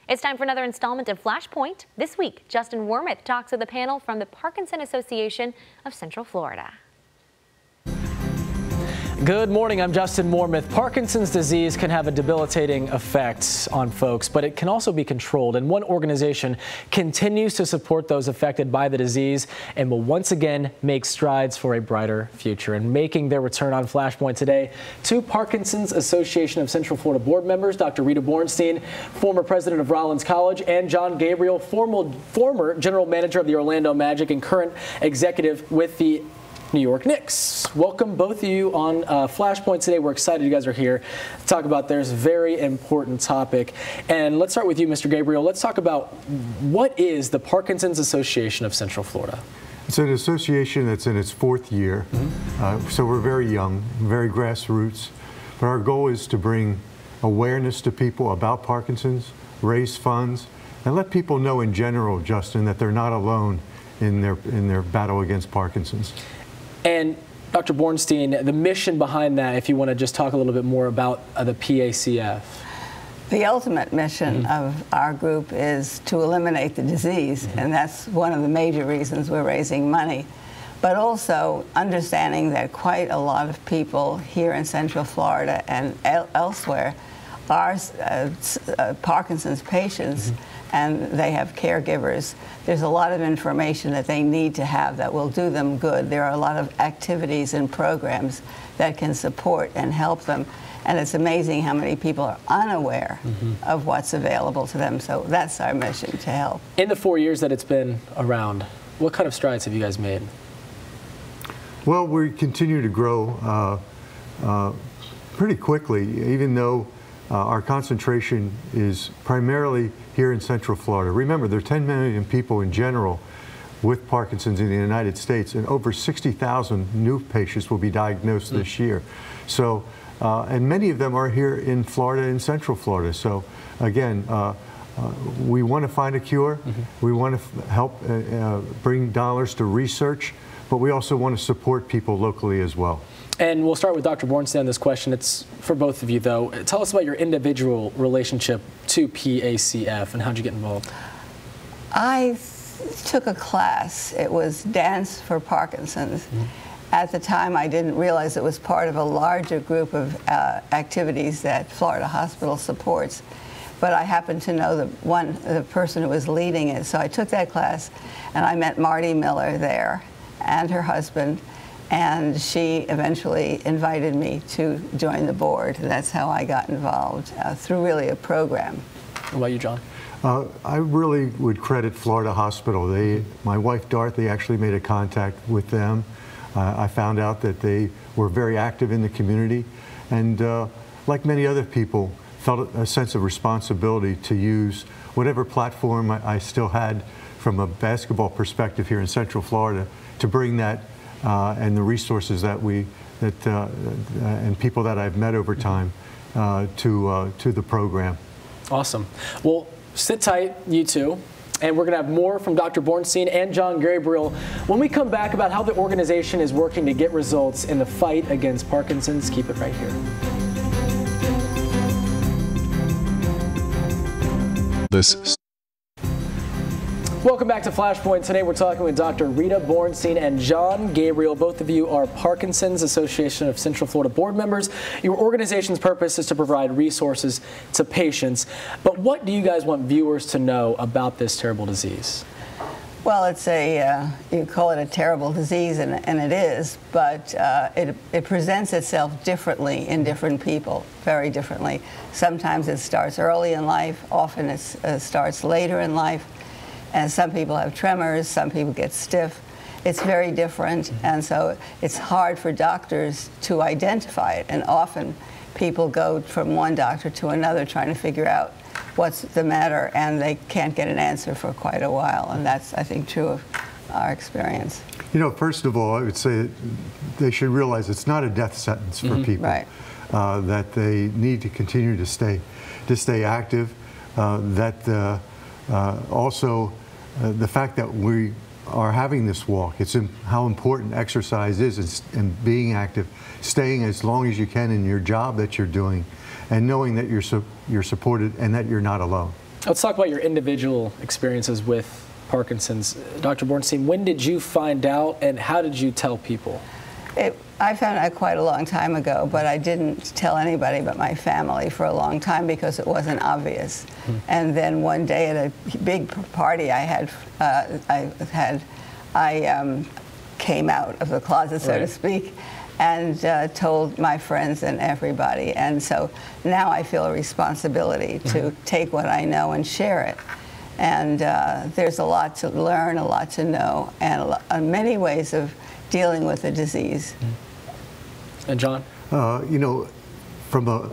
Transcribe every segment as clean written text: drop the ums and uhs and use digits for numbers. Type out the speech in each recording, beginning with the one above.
It's time for another installment of Flashpoint. This week, Justin Wormuth talks with a panel from the Parkinson Association of Central Florida. Good morning, I'm Justin Wormuth. Parkinson's disease can have a debilitating effect on folks, but it can also be controlled. And one organization continues to support those affected by the disease and will once again make strides for a brighter future. And making their return on Flashpoint today, two Parkinson's Association of Central Florida board members, Dr. Rita Bornstein, former president of Rollins College, and John Gabriel, former general manager of the Orlando Magic and current executive with the New York Knicks. Welcome both of you on Flashpoint today. We're excited you guys are here to talk about this very important topic. And let's start with you, Mr. Gabriel. Let's talk about what is the Parkinson's Association of Central Florida? It's an association that's in its fourth year, so we're very young, very grassroots. But our goal is to bring awareness to people about Parkinson's, raise funds, and let people know in general, Justin, that they're not alone in their battle against Parkinson's. And Dr. Bornstein, the mission behind that, if you want to just talk a little bit more about the PACF. The ultimate mission of our group is to eliminate the disease, and that's one of the major reasons we're raising money. But also understanding that quite a lot of people here in Central Florida and elsewhere are Parkinson's patients, and they have caregivers. There's a lot of information that they need to have that will do them good. There are a lot of activities and programs that can support and help them. And it's amazing how many people are unaware of what's available to them. So that's our mission, to help. In the 4 years that it's been around, what kind of strides have you guys made? Well, we continue to grow pretty quickly, even though our concentration is primarily here in Central Florida. Remember, there are 10 million people in general with Parkinson's in the United States, and over 60,000 new patients will be diagnosed this year. So, and many of them are here in Florida, in Central Florida. So, again, we want to find a cure. We want to help bring dollars to research, but we also want to support people locally as well. And we'll start with Dr. Bornstein on this question. It's for both of you, though. Tell us about your individual relationship to PACF and how'd you get involved? I took a class. It was Dance for Parkinson's. At the time, I didn't realize it was part of a larger group of activities that Florida Hospital supports. But I happened to know the person who was leading it. So I took that class, and I met Marty Miller there and her husband. And she eventually invited me to join the board. That's how I got involved, through really a program. What about you, John? I really would credit Florida Hospital. My wife Dorothy actually made a contact with them. I found out that they were very active in the community, and like many other people, felt a sense of responsibility to use whatever platform I still had from a basketball perspective here in Central Florida to bring that and the resources that and people that I've met over time to the program. Awesome. Well, sit tight, you two, and we're going to have more from Dr. Bornstein and John Gabriel when we come back about how the organization is working to get results in the fight against Parkinson's. Keep it right here. Welcome back to Flashpoint. Today we're talking with Dr. Rita Bornstein and John Gabriel. Both of you are Parkinson's Association of Central Florida board members. Your organization's purpose is to provide resources to patients. But what do you guys want viewers to know about this terrible disease? Well, it's you call it a terrible disease, and it is, but it presents itself differently in different people, very differently. Sometimes it starts early in life, often it starts later in life. And some people have tremors, some people get stiff. It's very different, and so it's hard for doctors to identify it. And often people go from one doctor to another trying to figure out what's the matter, and they can't get an answer for quite a while. And that's, I think, true of our experience. You know, first of all, I would say they should realize it's not a death sentence for people. Right. That they need to continue to stay active. Also, the fact that we are having this walk, it's how important exercise is and being active, staying as long as you can in your job that you're doing, and knowing that you're supported and that you're not alone. Let's talk about your individual experiences with Parkinson's. Dr. Bornstein, when did you find out and how did you tell people? I found out quite a long time ago, but I didn't tell anybody but my family for a long time because it wasn't obvious. And then one day at a big party I came out of the closet, so to speak, and told my friends and everybody. And so now I feel a responsibility to take what I know and share it. And there's a lot to learn, a lot to know, and many ways of dealing with the disease. And John? You know, from a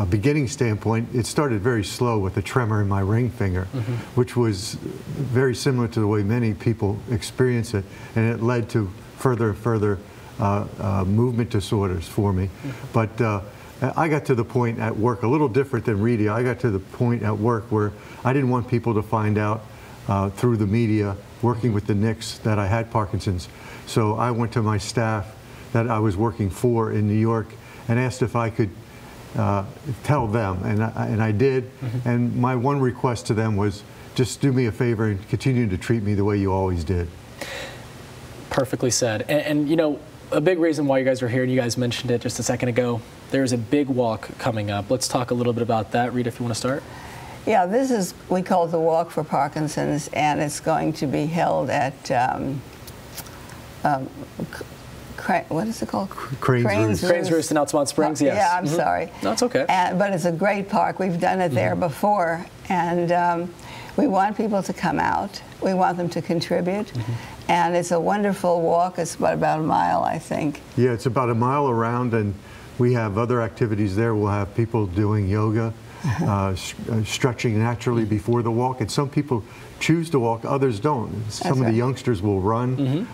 beginning standpoint, it started very slow with a tremor in my ring finger, which was very similar to the way many people experience it, and it led to further and further movement disorders for me. But I got to the point at work, a little different than Rita, I got to the point at work where I didn't want people to find out through the media, working with the Knicks, that I had Parkinson's. So I went to my staff that I was working for in New York and asked if I could tell them, and I did. And my one request to them was, just do me a favor and continue to treat me the way you always did. Perfectly said. And you know, a big reason why you guys are here, and you guys mentioned it just a second ago, there's a big walk coming up. Let's talk a little bit about that. Rita, if you want to start. Yeah, this is, we call it the Walk for Parkinson's, and it's going to be held at what is it called? Cranes Roost in Altamont Springs, yes. Yeah, I'm sorry. No, it's okay. But it's a great park. We've done it there before, and we want people to come out. We want them to contribute, and it's a wonderful walk. It's about a mile, I think. Yeah, it's about a mile around, and we have other activities there. We'll have people doing yoga, stretching naturally before the walk, and some people choose to walk, others don't. Some of the youngsters will run.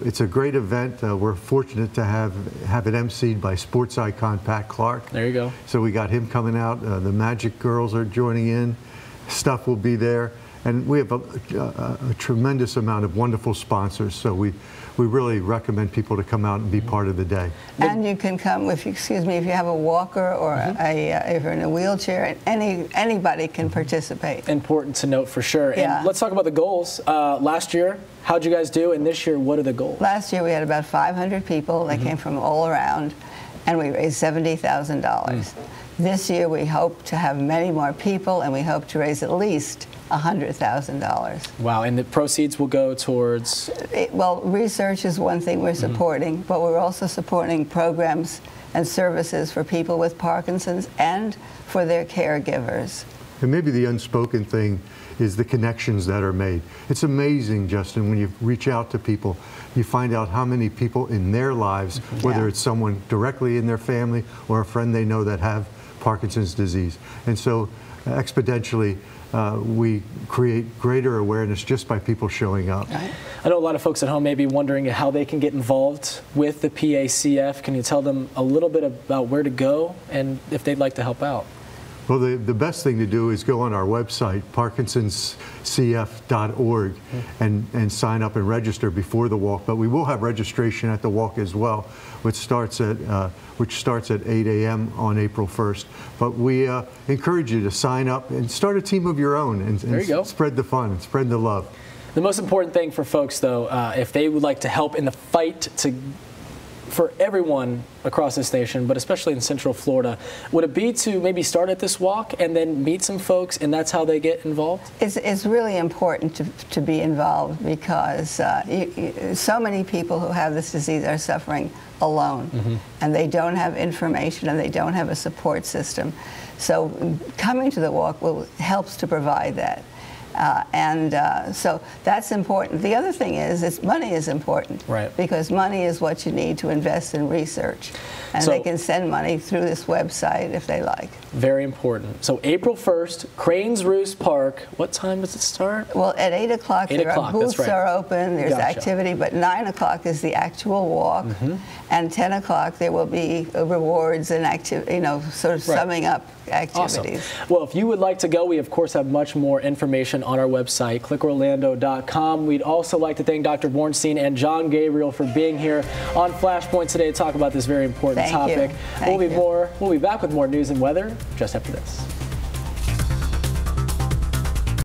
It's a great event. We're fortunate to have it emceed by sports icon Pat Clark. There you go. So we got him coming out. The Magic Girls are joining in. Stuff will be there. And we have a tremendous amount of wonderful sponsors. So we really recommend people to come out and be part of the day. And you can come, if you have a walker or if you're in a wheelchair, anybody can participate. Important to note for sure. Yeah. And let's talk about the goals. Last year, how'd you guys do? And this year, what are the goals? Last year we had about 500 people. They came from all around, and we raised $70,000. This year we hope to have many more people, and we hope to raise at least $100,000. Wow, and the proceeds will go towards? Well, research is one thing we're supporting, but we're also supporting programs and services for people with Parkinson's and for their caregivers. And maybe the unspoken thing is the connections that are made. It's amazing, Justin, when you reach out to people, you find out how many people in their lives, whether it's someone directly in their family or a friend they know that have Parkinson's disease. And so exponentially, we create greater awareness just by people showing up. I know a lot of folks at home may be wondering how they can get involved with the PACF. Can you tell them a little bit about where to go and if they'd like to help out? Well, the best thing to do is go on our website, parkinsonscf.org, and sign up and register before the walk. But we will have registration at the walk as well, which starts at 8 a.m. on April 1st. But we encourage you to sign up and start a team of your own and spread the fun and spread the love. The most important thing for folks, though, if they would like to help in the fight for everyone across this nation, but especially in Central Florida, would it be to maybe start at this walk and then meet some folks, and that's how they get involved? It's really important to be involved because so many people who have this disease are suffering alone, and they don't have information and they don't have a support system. So coming to the walk helps to provide that. So that's important. The other thing is money is important, right? Because money is what you need to invest in research, and they can send money through this website if they like. Very important. So April 1st, Cranes Roost Park. What time does it start? Well, at 8 o'clock, booths are open. There's activity, but 9 o'clock is the actual walk, and 10 o'clock there will be rewards and activity. Sort of summing up activities. Awesome. Well, if you would like to go, we of course have much more information on our website, clickorlando.com. We'd also like to thank Dr. Bornstein and John Gabriel for being here on Flashpoint today to talk about this very important topic. We'll be back with more news and weather just after this.